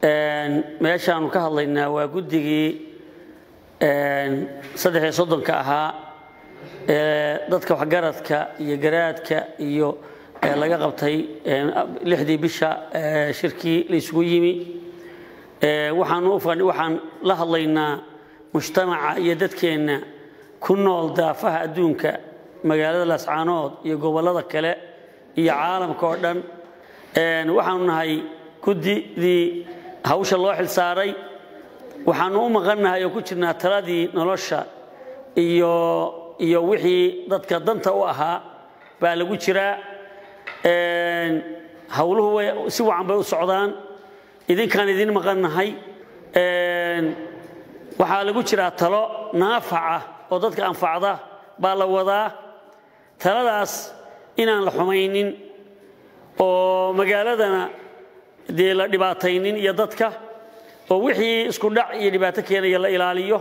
meeshaanu ka hadlaynaa waa guddigii 330 ahaa dadka waxgaradka iyo garaadka iyo laga qabtay 6 bisha shirkii la isugu yimi waxaan la hadlaynaa mujtamaca iyo dadkeena ku nool daafaha adduunka magaalada Laascaanood iyo gobolada kale iyo caalamka oo dhan waxaanu nahay guddigii hawsha loo xil saaray waxaanu u maqannahay oo ku jirnaa taladii nolosha iyo wixii dadka danta u ahaa baa lagu jiraa hawluhu si wacan bay u socdaan idinkaan idin maqannahay waxaa lagu jiraa talo naafaca oo dadka anfacda baa la wadaa taladaas inaan la xumaynin oo magaaladana dee la dhibaataynin iyo dadka oo wixii isku dhac iyo dhibaato keenaya la ilaaliyo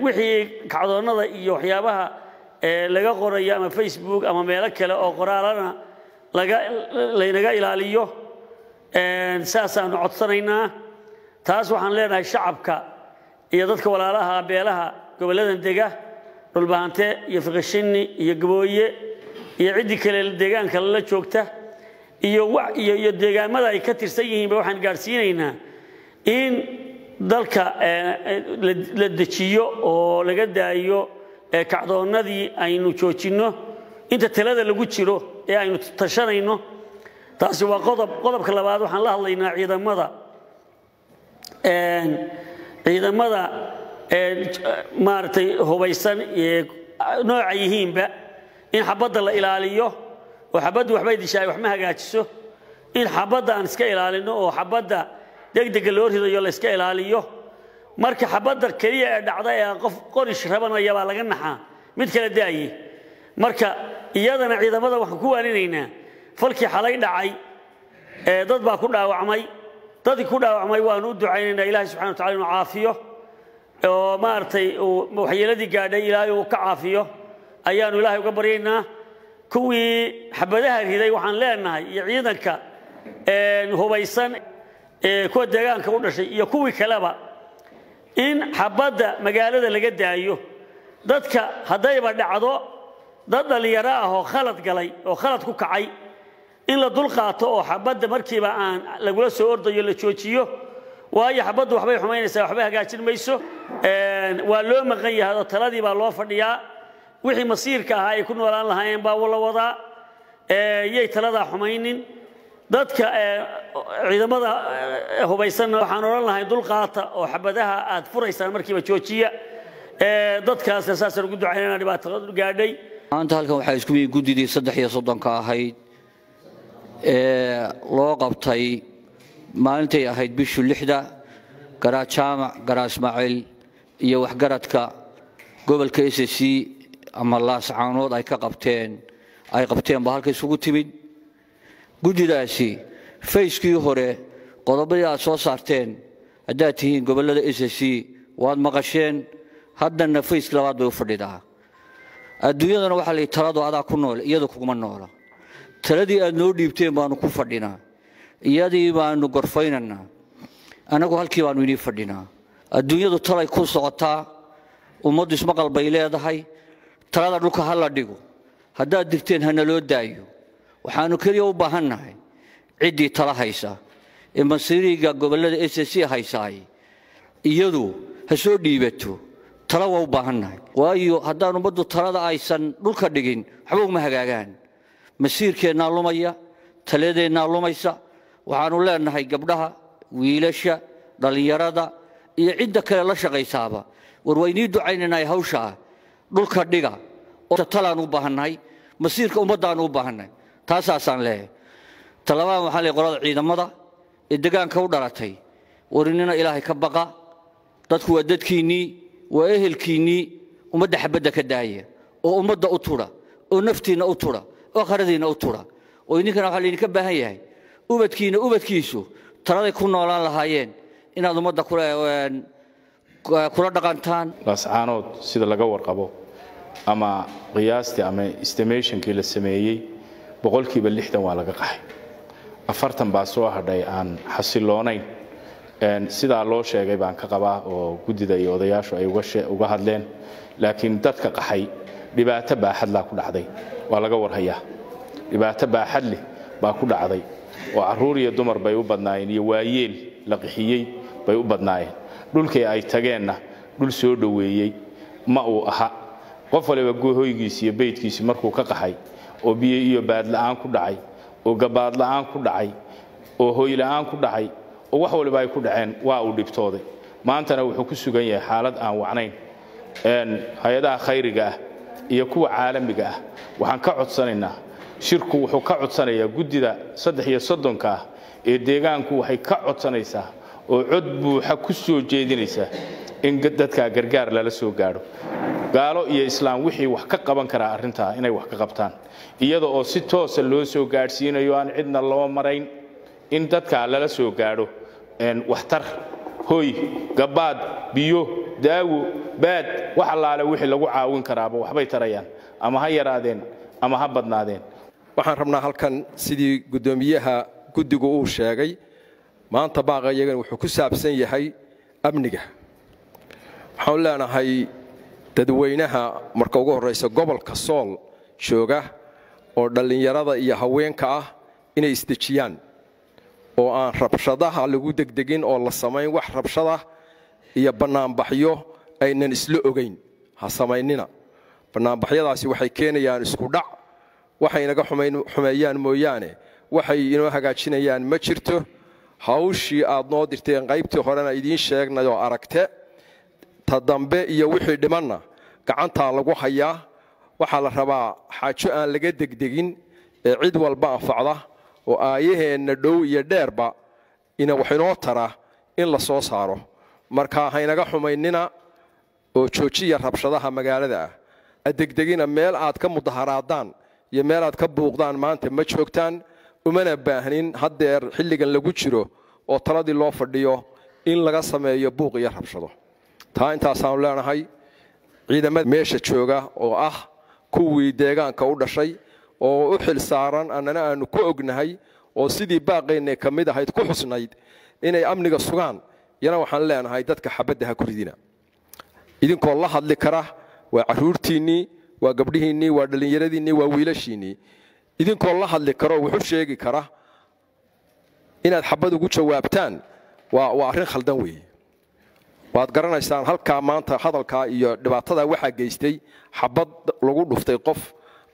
wixii kacdoonada iyo waxyaabaha laga qorayo ama Facebook ama meelo kale oo qoraalana laynaga ilaaliyo saasaanu codsanaynaa taas waxaan leenahay shacabka iyo dadka walaalaha beelaha goboladan dega dhulbaante iyo fiqashini iyo gabooye iyo cidii kale deegaanka la joogta iyo deegaamada ay ka tirsan yihiin waxaan gaarsiinaynaa in dalka la dejiyo oo laga daayo kacdoonadii aynu joojino inta talada lagu jiro ee aynu tashanayno taasi waa qodobka labaad waxaan la hadlaynaa ciidamada maartay hubaysan ee nooca yihiinba in xabadda la ilaaliyo oo xabaddu waxbay dishay wax ma hagaajiso in xabadda aan iska ilaalino oo xabadda degdeg loo ridayo la iska ilaaliyo marka xabadda kaliya ee dhacda ee qof qorish rabanaya baa laga naxaa mid kala daayay marka iyadana ciidamada waxaan ku waarinaynaa falkii xalay dhacay dad baa ku dhaawacmay dadkii ku dhaawacmay waanu u ducaynaynaa ilaahay subxaanahu wa ta'aala inuu caafiyo oo maartay waxyeeladii gaadhay ilaahay uu ka caafiyo ayaanu ilaahay uga baryaynaa kuwii xabadaha riday waxaan leenahay iyo ciidanka hubaysan kuwa deegaanka u dhashay iyo kuwii kaleba in xabadda magaalada laga daayo dadka haddayba dhacdo dad dhalinyaro ah oo khalad galay oo khalad ku kacay in la dul qaato oo xabadda markiiba aan lagula soo ordayo la joojiyo waayo xabaddu waxbay xumaynaysaa waxbay hagaajin mayso waa loo maqan yahay oo taladii baa loo fadhiyaa wixii masiirka ahaa ay ku noolaan lahaayeen baa la wadaa yay taladaa xumaynin dadka ciidamada hubaysan waxaan oran lahayn dul qaata oo xabadaha aad furaysaan markiiba joojiya dadkaas asaasaan ugu ducaynaa dhibaato gaadhay maanta halkan waxaa isku yimid guddidii 330 ahayd loo qabtay maalintay ahayd bishii 6 garaa jaamac garaa Ismaaciil iyo waxgaradka gobolka SSC ama Laascaanood ay qabteen baa halka isugu timid guddidaasi fayskii hore qodobadii aad soo saarteen haddaad tihiin gobolada SSC waad maqasheen haddana fayskii labaad bay u fadhidaa adduunyadana waxaa la talado adaa ku nool iyada kuma noola taladii aad noo dhiibteen baanu ku fadhinaa iyadii baanu gorfaynanaa anagu halkii baanu inii fadhinaa adduunyadu talay ku socotaa ummaddu ismaqal bay leedahay talada dhulka ha la dhigo haddaad digteen hana loo daayo waxaanu kaliya u baahannahay ciddii tala haysa ee masiiriga gobolada SSC haysaay iyadu ha soo dhiibato tala waa u baahannahay waayo haddaan ummaddu talada aysan dhulka dhigin waxba uma hagaagaan masiirkeennaa lumaya taladeennaa lumaysa waxaanu leenahay gabdhaha wiilasha dhalinyarada iyo cidda kale la shaqaysaaba war waynii ducaynaynaa hawsha dhulka dhiga oo talaan u baahannahay masiirka ummaddaanu u baahannahay taasaan leeyahay talabaan waxaa leeyahay qolada ciidamada ee deegaanka u dhalatay warinina ilaahay ka baqa dadku waa dadkiinii waa ehelkiinii ummadda xabadda ka daaya oo ummadda u tura oo naftiina u tura oo qaradiina u tura oo idinkana waxa idinka baahan yahay ubadkiisu taladay ku noolaan lahaayeen inaad ummadda kula dhaqantaan Laascaanood sida laga warqabo ama qiyaastii ama estimationkii la sameeyay boqolkiiba 60 waa laga qaxay afartan baa soo hadhay aan xasiloonayn sidaa loo sheegay baan ka qabaa oo guddida iyo odayaashu ay uga hadleen laakiin dadka qaxay dhibaato baaxad la ku dhacday waa laga warhayaa dhibaato baaxad leh baa ku dhacday oo caruur iyo dumar bay u badnaayeen iyo waayeel la qixiyay bay u badnaayeen dhulkii ay tageenna dhul soo dhaweeyay ma uu aha qof waliba goohoygiisa iyo beedkiisa markuu ka qaxay oo biyo iyo baad la'aan ku dhacay oo gabaad la'aan ku dhacay oo hooy la'aan ku dhacay oo wax waliba ay ku dhaceen waa uu dhibtooday maantana wuxuu ku sugan yahay xaalad aan wacnayn hay'adaha khayriga ah iyo kuwa caalamiga ah waxaan ka codsanaynaa shirku wuxuu ka codsanayaa guddida 33 ah ee deegaanku waxay ka codsanaysaa oo cod buuxa ku soo jeedinaysaa in dadka gargaar lala soo gaaro gaalo iyo islaam wixii wax ka qaban kara arinta inay wax ka qabtaan iyada oo si toos ah loo soo gaarsiinayo aan cidna loo marayn in dadka lala soo gaaro waxtar hooy gabaad biyo daawo baad wax allaale wixii lagu caawin karaaba waxbay tarayaan ama ha yaraadeen ama ha badnaadeen waxaan rabnaa halkan sidii gudoomiyaha guddigu uu sheegay maanta baaqayagan wuxuu ku saabsan yahay amniga waxaan leenahay dadweynaha marka ugu horeysa gobolka Sool jooga oo dhalinyarada iyo haweenka ah inay isdejiyaan oo aan rabshadaha lagu degdegin oo la sameyn wax rabshada iyo banaanbaxyo aynan isla ogeyn ha sameynina banaanbaxyadaasi waxay keenayaan isku dhac waxay naga xumeeyaan mooyaane waxay inoo hagaajinayaan ma jirto hawshii aad noo dirteen qaybtii horena idin sheegnay oo aragte ta dambe iyo wixii dhimanna gacanta lagu hayaa waxa la rabaa xaajo aan laga degdegin ee cid walba anfacda oo aayaheena dhow iyo dheerba ina wax inoo tara in la soo saaro marka haynaga xumeynina oo joojiya rabshadaha magaalada ah degdegina meel aad ka mudaharaadaan iyo meel aad ka buuqdaan maanta ma joogtaan umana baahnin hadeer xilligan lagu jiro oo taladii loo fadhiyo in laga sameeyo buuq iyo rabshado taa intaasaan leenahay ciidamada meesha jooga oo ah kuwii deegaanka u dhashay oo u xil saaran annana aanu ku ognahay oo sidii baaqeynay kamid ahayd ku xusnayd inay amniga sugaan yana waxaan leenahay dadka xabadda ha ku ridina idinkoo la hadli kara waa caruurtiinii waa gabdhihiinii waa dhalinyaradiinii waa wiilashiinii idinkoo la hadli karo wuxuu sheegi kara inaad xabad ugu jawaabtaan waa arrin khaldan weeye waad garanaysaan halkaa maanta hadalka iyo dhibaatada waxa geystay xabad lagu dhuftay qof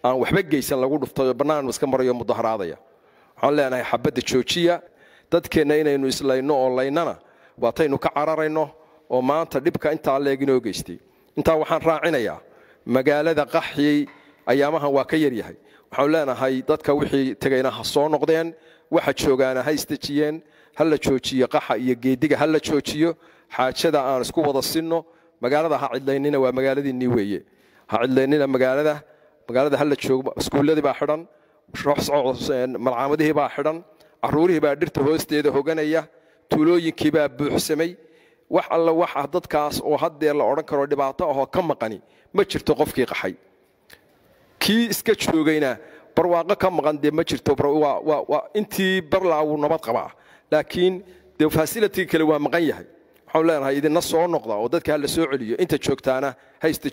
aan waxba geysan lagu dhuftay banaan iska marayo mudaharaadaya waxaan leenahay xabadda joojiya dadkeena inaynu islayno oo laynana waataynu ka cararayno oo maanta dhibka inta leeginoo geystay inta waxaan raacinayaa magaalada qaxiyay ayaamahan waa ka yar yahay waxaan leenahay dadka wixii tagayna ha soo noqdeen waxa joogaana ha istajiyeen hal la joojiyo qaxa iyo geediga hal la joojiyo xaajada aan isku wada sinno magaalada ha cidlaynina waa magaaladiinii weeye ha cidlaynina magaalada hal la joogo iskuuladii baa xidhan malcaamadihii baa xidhan caruurihii baa dhirta hoosteeda hoganaya tuulooyinkii baa buuxsamay wax alla waxa dadkaas oo hadeer la oran karo dhibaato ah oo ka maqani ma jirto qofkii qaxay kii iska joogayna barwaaqo ka maqan de ma jirto waa intii barlaaw nabad qaba laakiin de facility kale waa maqan yahay waxaan leenahay idina soo noqda oo dadka la soo celiyo inta joogtaana haysta